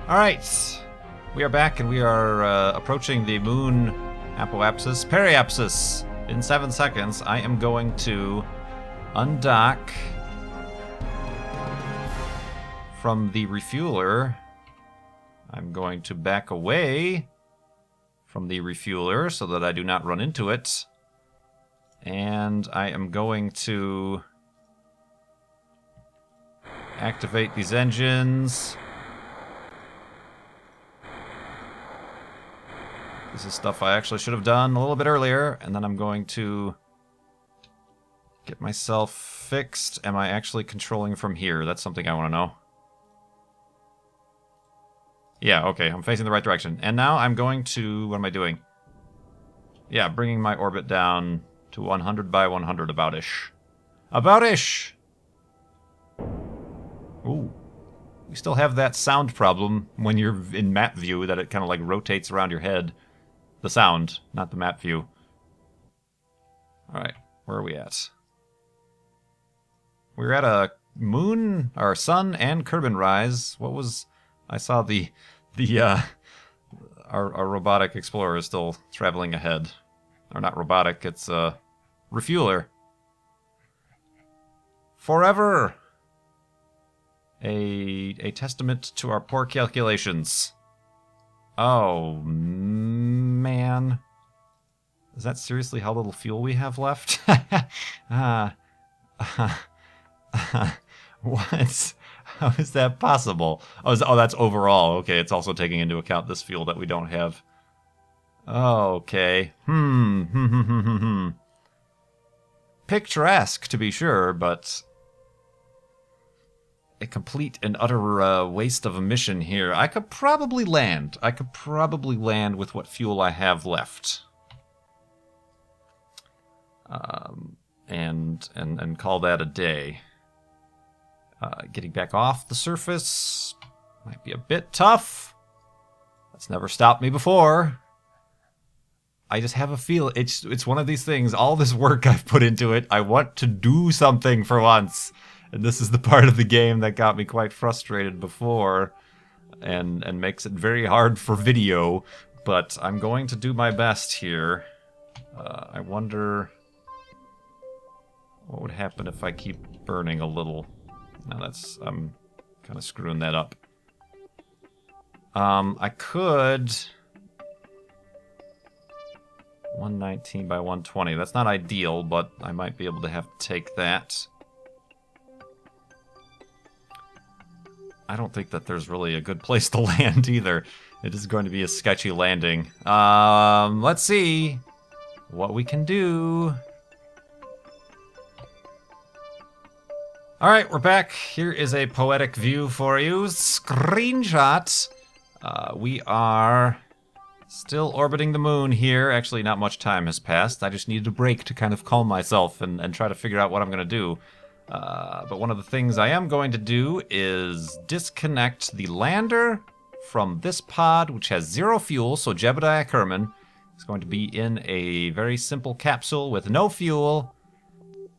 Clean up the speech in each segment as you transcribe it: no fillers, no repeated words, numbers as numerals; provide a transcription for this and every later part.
Alright, we are back and we are approaching the moon apoapsis, periapsis. In 7 seconds, I am going to undock from the refueler. I'm going to back away from the refueler so that I do not run into it. And I am going to activate these engines. This is stuff I actually should have done a little bit earlier, and then I'm going to get myself fixed. Am I actually controlling from here? That's something I want to know. Yeah, okay, I'm facing the right direction. And now I'm going to... what am I doing? Yeah, bringing my orbit down to 100 by 100 about-ish. About-ish! Ooh. We still have that sound problem when you're in map view, that it kind of like rotates around your head. The sound, not the map view. Alright, where are we at? We're at a moon, or sun and Kerbin rise. What was... I saw our robotic explorer is still traveling ahead. Or not robotic, it's a refueler. Forever! A testament to our poor calculations. Oh, man. Is that seriously how little fuel we have left? What? How is that possible? Oh, that's overall. Okay, it's also taking into account this fuel that we don't have. Oh, okay. Picturesque, to be sure, but... a complete and utter waste of a mission here. I could probably land. I could probably land with what fuel I have left. And call that a day. Getting back off the surface might be a bit tough. That's never stopped me before. I just have a feel it's one of these things. All this work I've put into it, I want to do something for once. And this is the part of the game that got me quite frustrated before and makes it very hard for video, but I'm going to do my best here. I wonder what would happen if I keep burning a little. Now I'm kind of screwing that up. I could 119 by 120. That's not ideal, but I might be able to have to take that. I don't think that there's really a good place to land either. It is going to be a sketchy landing. Let's see what we can do. Alright, we're back. Here is a poetic view for you. Screenshot. We are still orbiting the moon here. Actually, not much time has passed. I just needed a break to kind of calm myself and try to figure out what I'm going to do. But one of the things I am going to do is disconnect the lander from this pod, which has 0 fuel, so Jebediah Kerman is going to be in a very simple capsule with no fuel,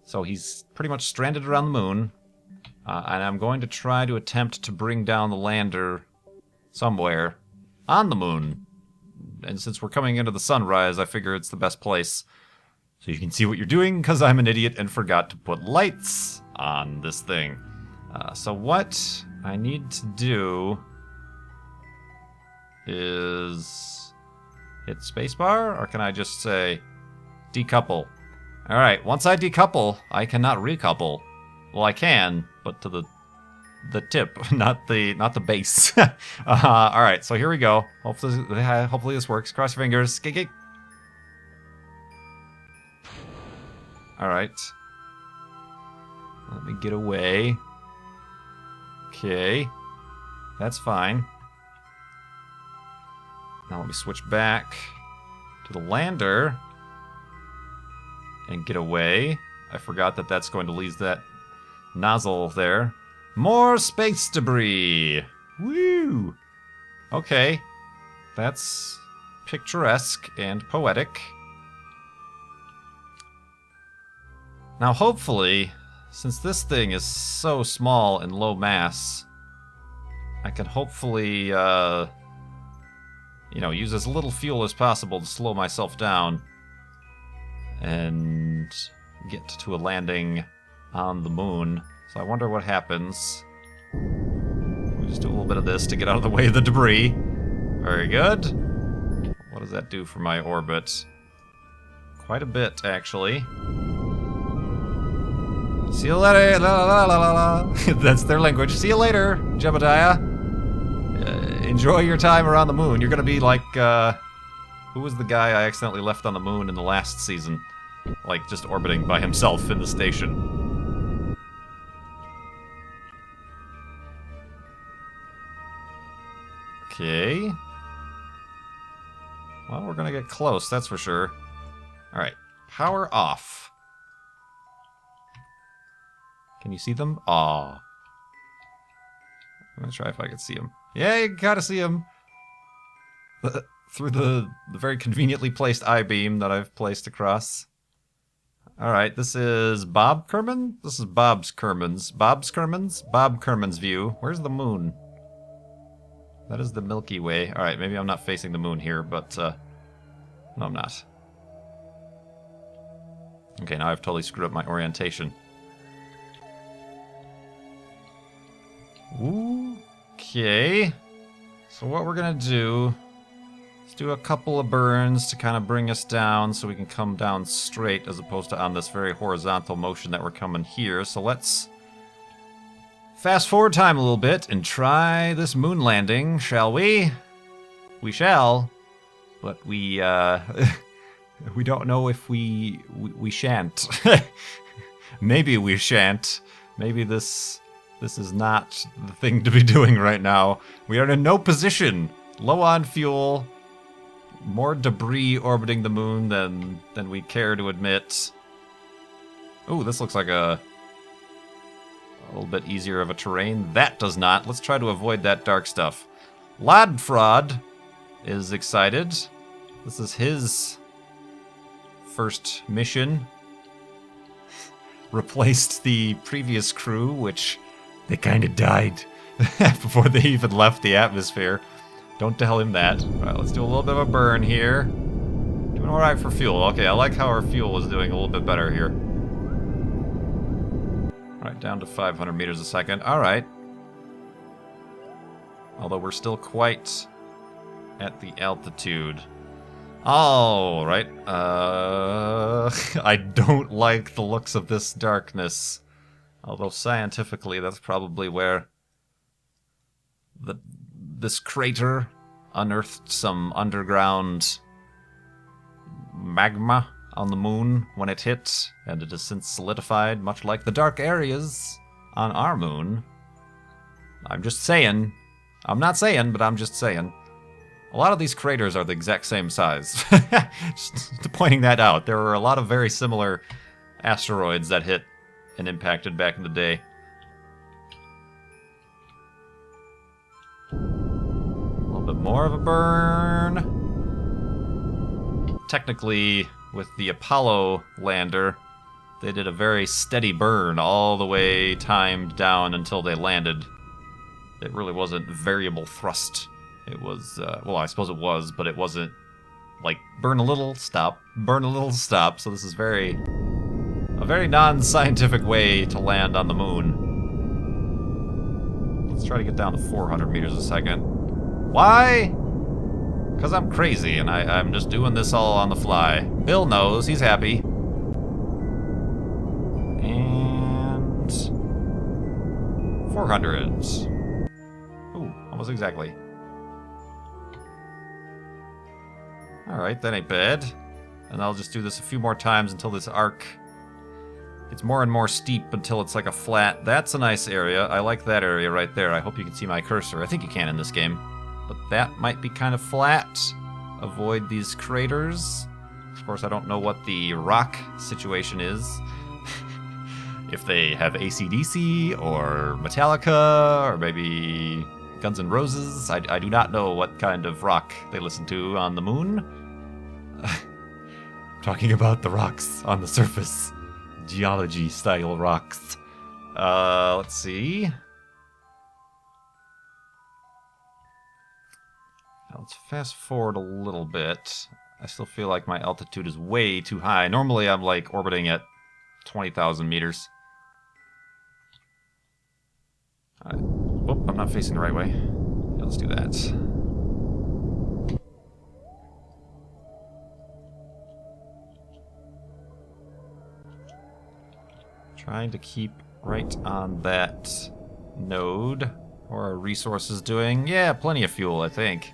so he's pretty much stranded around the moon. And I'm going to try to attempt to bring down the lander somewhere on the moon. And since we're coming into the sunrise, I figure it's the best place. So you can see what you're doing, because I'm an idiot and forgot to put lights on this thing. So what I need to do is hit spacebar, or can I just say decouple? Alright, once I decouple, I cannot recouple. Well, I can, but to the tip, not the base. Alright, so here we go. Hopefully this works. Cross your fingers. Gig. Alright. Let me get away. Okay. That's fine. Now let me switch back to the lander and get away. I forgot that that's going to leave that nozzle there. More space debris! Woo! Okay. That's picturesque and poetic. Now hopefully, since this thing is so small and low mass, I can hopefully, use as little fuel as possible to slow myself down and get to a landing on the moon. So I wonder what happens. We just do a little bit of this to get out of the way of the debris. Very good. What does that do for my orbit? Quite a bit, actually. See you later. La, la, la, la, la. That's their language. See you later, Jebediah. Enjoy your time around the moon. You're gonna be like, who was the guy I accidentally left on the moon in the last season? Like, just orbiting by himself in the station. Okay. Well, we're gonna get close, that's for sure. Alright, power off. Can you see them? Aw. I'm gonna try if I can see them. Yeah, you gotta see them. Through the very conveniently placed I-beam that I've placed across. Alright, this is Bob Kerbin? This is Bob Kerbin's view. Where's the moon? That is the Milky Way. Alright, maybe I'm not facing the moon here, but, no, I'm not. Okay, now I've totally screwed up my orientation. Okay. So what we're gonna do is do a couple of burns to kind of bring us down so we can come down straight as opposed to on this very horizontal motion that we're coming here. So let's fast forward time a little bit and try this moon landing, shall we? We shall, but we we don't know if we shan't. Maybe we shan't. Maybe this is not the thing to be doing right now. We are in no position. Low on fuel. More debris orbiting the moon than we care to admit. Ooh, this looks like a little bit easier of a terrain. That does not. Let's try to avoid that dark stuff. Ladfraud is excited. This is his first mission. Replaced the previous crew, which they kind of died before they even left the atmosphere. Don't tell him that. Alright, let's do a little bit of a burn here. Doing alright for fuel. Okay, I like how our fuel is doing a little bit better here. Alright, down to 500 meters a second. Alright. Although we're still quite at the altitude. Alright. I don't like the looks of this darkness. Although scientifically, that's probably where this crater unearthed some underground magma on the moon when it hit, and it has since solidified, much like the dark areas on our moon. I'm just saying. I'm not saying, but I'm just saying. A lot of these craters are the exact same size. Just pointing that out. There were a lot of very similar asteroids that hit and impacted back in the day. A little bit more of a burn. Technically, with the Apollo lander, they did a very steady burn all the way timed down until they landed. It really wasn't variable thrust. It was, well, I suppose it was, but it wasn't like burn a little, stop, burn a little, stop. So this is a very non-scientific way to land on the moon. Let's try to get down to 400 meters a second. Why? Because I'm crazy and I'm just doing this all on the fly. Bill knows, he's happy. And 400. Ooh, almost exactly. Alright, that ain't bad. And I'll just do this a few more times until this arc gets more and more steep until it's like a flat. That's a nice area. I like that area right there. I hope you can see my cursor. I think you can in this game. But that might be kind of flat. Avoid these craters. Of course, I don't know what the rock situation is. If they have AC/DC or Metallica or maybe Guns N' Roses. I do not know what kind of rock they listen to on the moon. I'm talking about the rocks on the surface. Geology-style rocks. Let's see. Let's fast forward a little bit. I still feel like my altitude is way too high. Normally I'm like orbiting at 20,000 meters. Whoop, I'm not facing the right way. Yeah, let's do that. Trying to keep right on that node. How are our resources doing? Yeah, plenty of fuel, I think.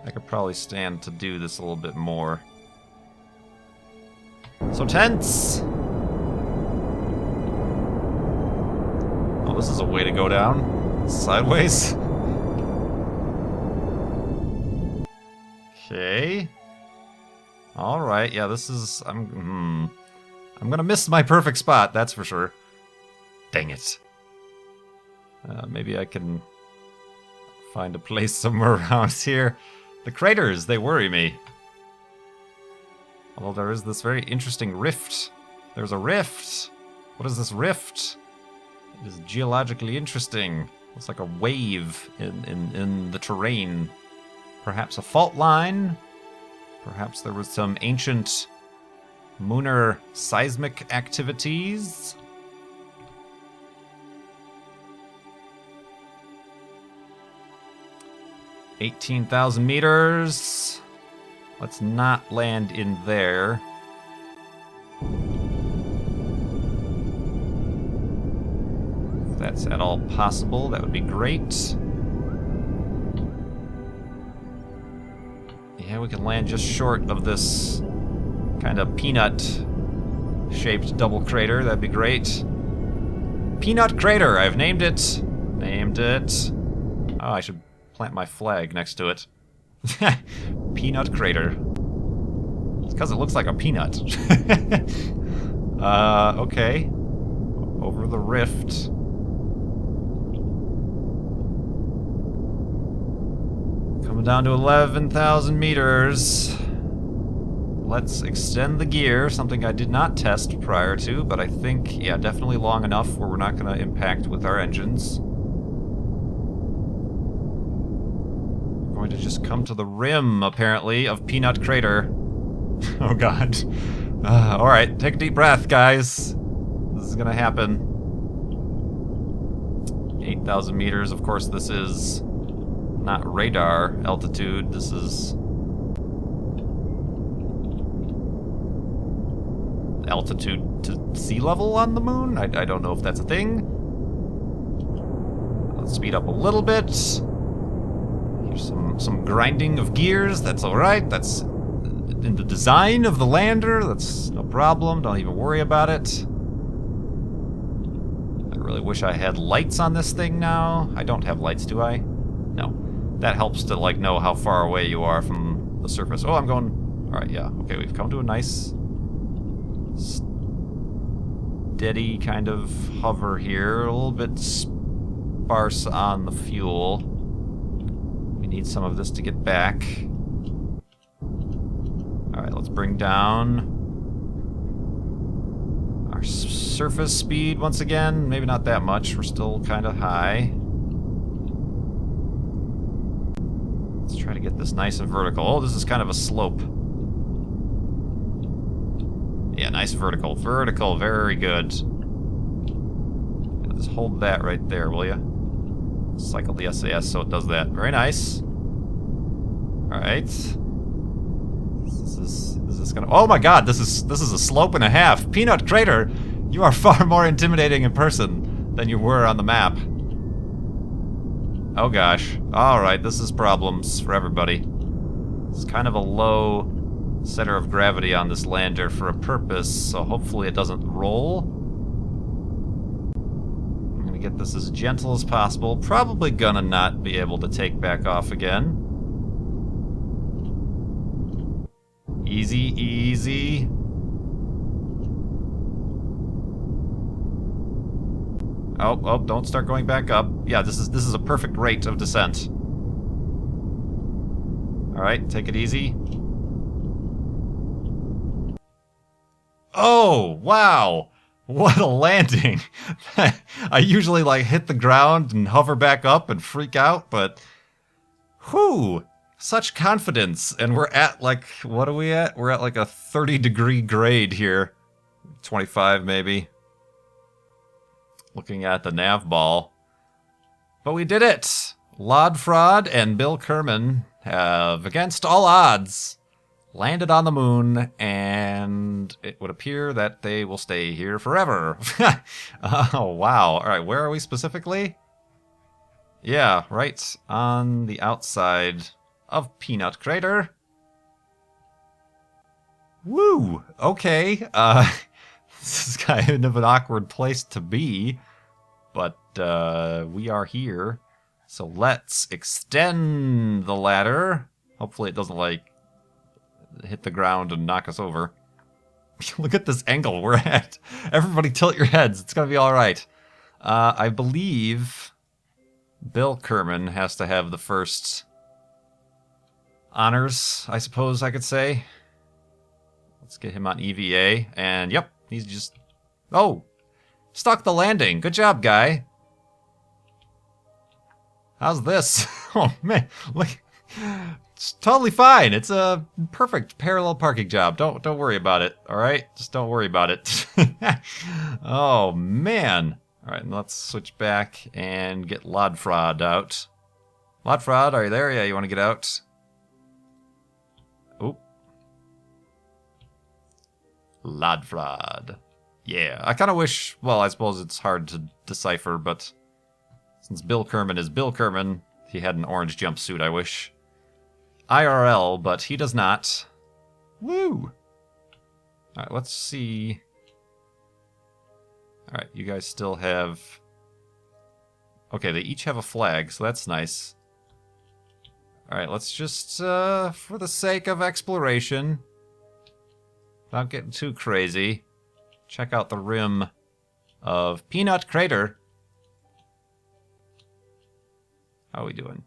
I could probably stand to do this a little bit more. So tense! Oh, this is a way to go down. Sideways. Okay. Alright, yeah, this is... I'm gonna miss my perfect spot, that's for sure. Dang it. Maybe I can find a place somewhere around here. The craters, they worry me. Although there is this very interesting rift. There's a rift! What is this rift? It is geologically interesting. It's like a wave in the terrain. Perhaps a fault line? Perhaps there was some ancient lunar seismic activities? 18,000 meters. Let's not land in there. If that's at all possible, that would be great. Yeah, we can land just short of this kind of peanut-shaped double crater. That'd be great. Peanut Crater, I've named it. Named it. Oh, I should plant my flag next to it. Peanut Crater. It's because it looks like a peanut. Okay. Over the rift. Coming down to 11,000 meters. Let's extend the gear, something I did not test prior to, but I think, yeah, definitely long enough where we're not going to impact with our engines. We're going to just come to the rim, apparently, of Peanut Crater. Oh, God. Alright, take a deep breath, guys. This is going to happen. 8,000 meters, of course, this is not radar altitude, this is altitude to sea level on the moon? I don't know if that's a thing. Let's speed up a little bit. Here's some grinding of gears. That's alright. That's in the design of the lander. That's no problem. Don't even worry about it. I really wish I had lights on this thing now. I don't have lights, do I? No. That helps to, like, know how far away you are from the surface. Oh, I'm going... Alright, yeah. Okay, we've come to a nice... steady kind of hover here, a little bit sparse on the fuel. We need some of this to get back. Alright, let's bring down our surface speed once again. Maybe not that much, we're still kind of high. Let's try to get this nice and vertical. Oh, this is kind of a slope. Yeah, nice vertical. Vertical, very good. Yeah, just hold that right there, will ya? Cycle the SAS so it does that. Very nice. Alright. Is this gonna... Oh my god, this is a slope and a half. Peanut Crater, you are far more intimidating in person than you were on the map. Oh gosh. Alright, this is problems for everybody. It's kind of a low center of gravity on this lander for a purpose, so hopefully it doesn't roll. I'm gonna get this as gentle as possible. Probably gonna not be able to take back off again. Easy, easy. Oh, don't start going back up. Yeah, this is a perfect rate of descent. Alright, take it easy. Oh, wow! What a landing! I usually, like, hit the ground and hover back up and freak out, but... Whew! Such confidence, and we're at like, what are we at? We're at like a 30-degree grade here. 25 maybe. Looking at the nav ball. But we did it! Lodfraud and Bill Kerbin have, against all odds, landed on the moon, and it would appear that they will stay here forever. Oh, wow. Alright, where are we specifically? Yeah, right on the outside of Peanut Crater. Woo! Okay, this is kind of an awkward place to be, but we are here. So let's extend the ladder. Hopefully it doesn't, like, hit the ground and knock us over. Look at this angle we're at. Everybody tilt your heads. It's gonna be alright. I believe Bill Kerbin has to have the first honors, I suppose I could say. Let's get him on EVA. And yep, he's just... Oh! Stuck the landing. Good job, guy. How's this? Oh, man. Look. It's totally fine. It's a perfect parallel parking job. Don't worry about it, all right? Just don't worry about it. Oh, man. All right, let's switch back and get Lodfraud out. Lodfraud, are you there? Yeah, you want to get out? Oop. Lodfraud. Yeah, I kind of wish... Well, I suppose it's hard to decipher, but... Since Bill Kerbin is Bill Kerbin, he had an orange jumpsuit, I wish. IRL, but he does not. Woo! Alright, let's see. Alright, you guys still have... Okay, they each have a flag, so that's nice. Alright, let's just, for the sake of exploration, without getting too crazy, check out the rim of Peanut Crater. How are we doing?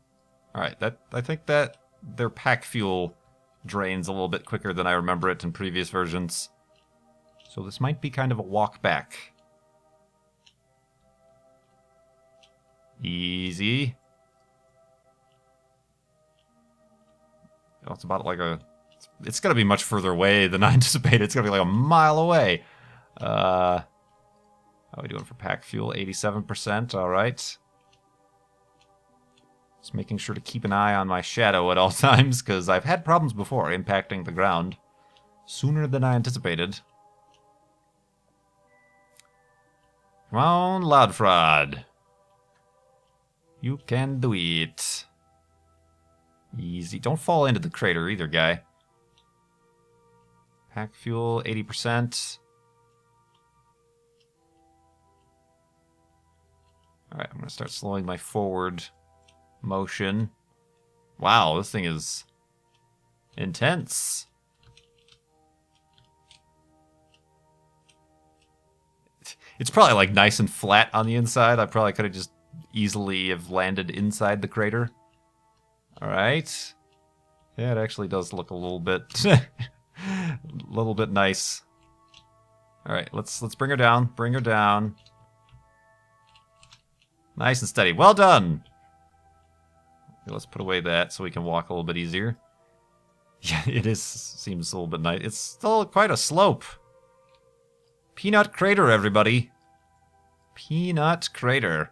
Alright, I think that their pack fuel drains a little bit quicker than I remember it in previous versions. So this might be kind of a walk back. Easy. Oh, it's about like a... It's gonna be much further away than I anticipated. It's gonna be like a mile away. How are we doing for pack fuel? 87%, alright. Just making sure to keep an eye on my shadow at all times, because I've had problems before impacting the ground sooner than I anticipated. Come on, Lodfraud. You can do it. Easy. Don't fall into the crater either, guy. Pack fuel, 80%. Alright, I'm going to start slowing my forward motion. Wow, this thing is intense. It's probably like nice and flat on the inside. I probably could have just easily have landed inside the crater. Alright. Yeah, it actually does look a little bit nice. Alright, let's bring her down. Bring her down. Nice and steady. Well done! Let's put away that so we can walk a little bit easier. Yeah, seems a little bit nice. It's still quite a slope. Peanut Crater, everybody. Peanut Crater.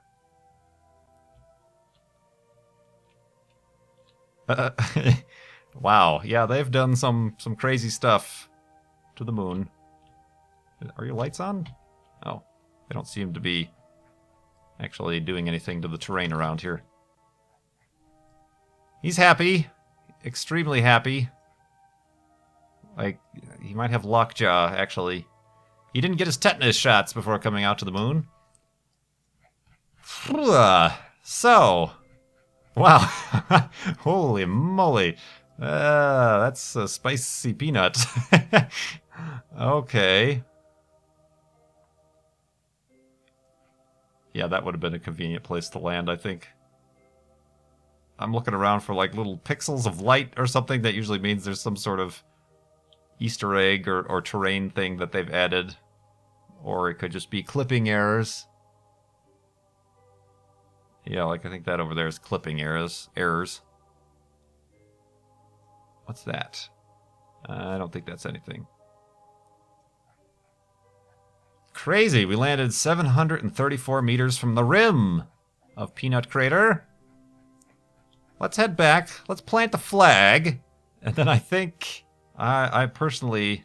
Wow, yeah, they've done some crazy stuff to the moon. Are your lights on? Oh, they don't seem to be actually doing anything to the terrain around here. He's happy. Extremely happy. Like, he might have lockjaw, actually. He didn't get his tetanus shots before coming out to the moon. So. Wow. Holy moly. That's a spicy peanut. Okay. Yeah, that would have been a convenient place to land, I think. I'm looking around for like little pixels of light or something. That usually means there's some sort of Easter egg or terrain thing that they've added. Or it could just be clipping errors. Yeah, like I think that over there is clipping errors. What's that? I don't think that's anything. Crazy, we landed 734 meters from the rim of Peanut Crater. Let's head back. Let's plant the flag. And then I think I personally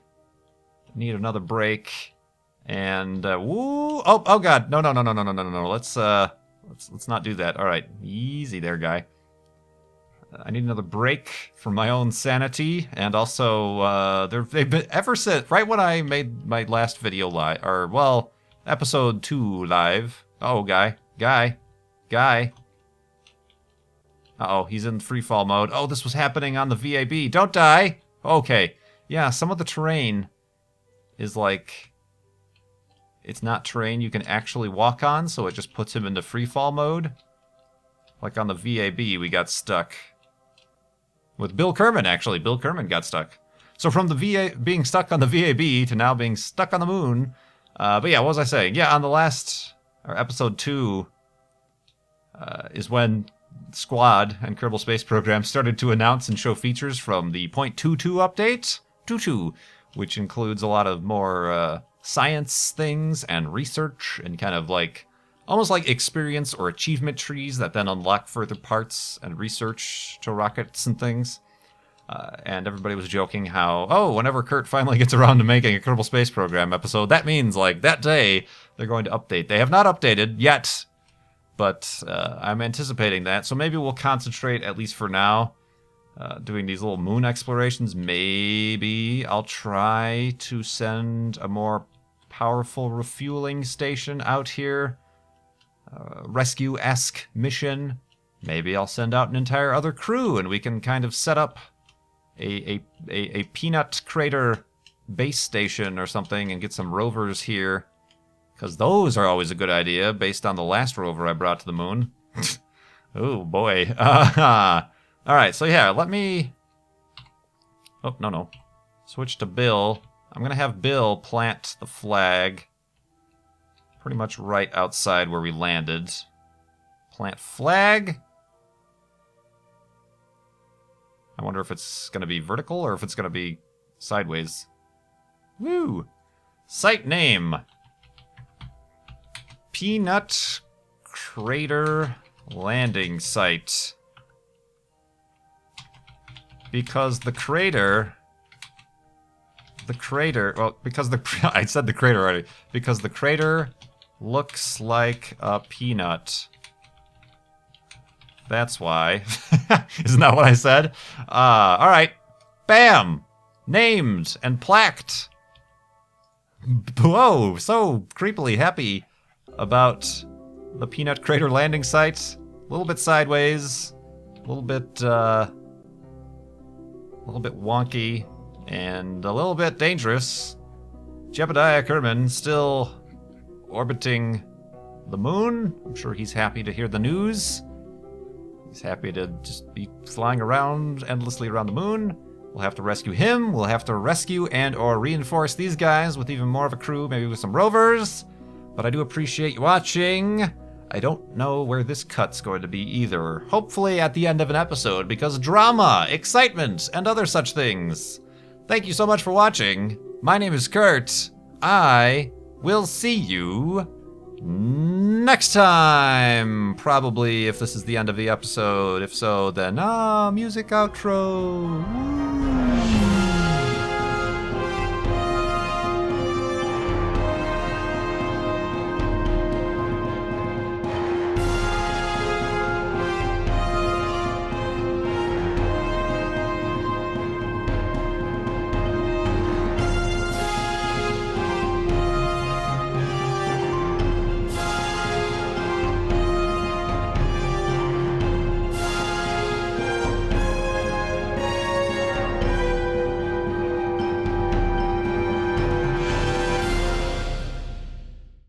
need another break. And woo! Oh God! No! Let's not do that. All right, easy there, guy. I need another break for my own sanity, and also they've been ever since right when I made my last video live, or well, episode 2 live. Oh, guy. Uh-oh, he's in free fall mode. Oh, this was happening on the VAB. Don't die. Okay, yeah, some of the terrain is like, it's not terrain you can actually walk on, so it just puts him into free fall mode. Like on the VAB, we got stuck. With Bill Kerbin, actually. Bill Kerbin got stuck. So from the being stuck on the VAB to now being stuck on the moon. But yeah, what was I saying? Yeah, on the last, or episode 2, is when Squad and Kerbal Space Program started to announce and show features from the .22 update, 22, which includes a lot of more science things and research and kind of like almost like experience or achievement trees that then unlock further parts and research to rockets and things. And everybody was joking how, oh, whenever Kurt finally gets around to making a Kerbal Space Program episode, that means, like, that day they're going to update. They have not updated yet, but I'm anticipating that. So maybe we'll concentrate, at least for now, doing these little moon explorations. Maybe I'll try to send a more powerful refueling station out here. Rescue-esque mission. Maybe I'll send out an entire other crew and we can kind of set up a Peanut Crater base station or something and get some rovers here. Because those are always a good idea based on the last rover I brought to the moon. Oh boy. Alright, so yeah, let me... Oh, no. Switch to Bill. I'm going to have Bill plant the flag pretty much right outside where we landed. Plant flag. I wonder if it's going to be vertical or if it's going to be sideways. Woo! Site name. Peanut Crater Landing Site. Because the crater... Well, because I said the crater already. Because the crater looks like a peanut. That's why. Isn't that what I said? Alright. Bam! Named and plaqued. Whoa, so creepily happy about the Peanut Crater landing site. A little bit sideways. A little bit wonky. And a little bit dangerous. Jebediah Kerbin still orbiting the moon. I'm sure he's happy to hear the news. He's happy to just be flying around endlessly around the moon. We'll have to rescue him. We'll have to rescue and or reinforce these guys with even more of a crew, maybe with some rovers. But I do appreciate you watching. I don't know where this cut's going to be either. Hopefully at the end of an episode, because drama, excitement, and other such things. Thank you so much for watching. My name is Kurt. I will see you next time. Probably if this is the end of the episode. If so, then music outro. Woo.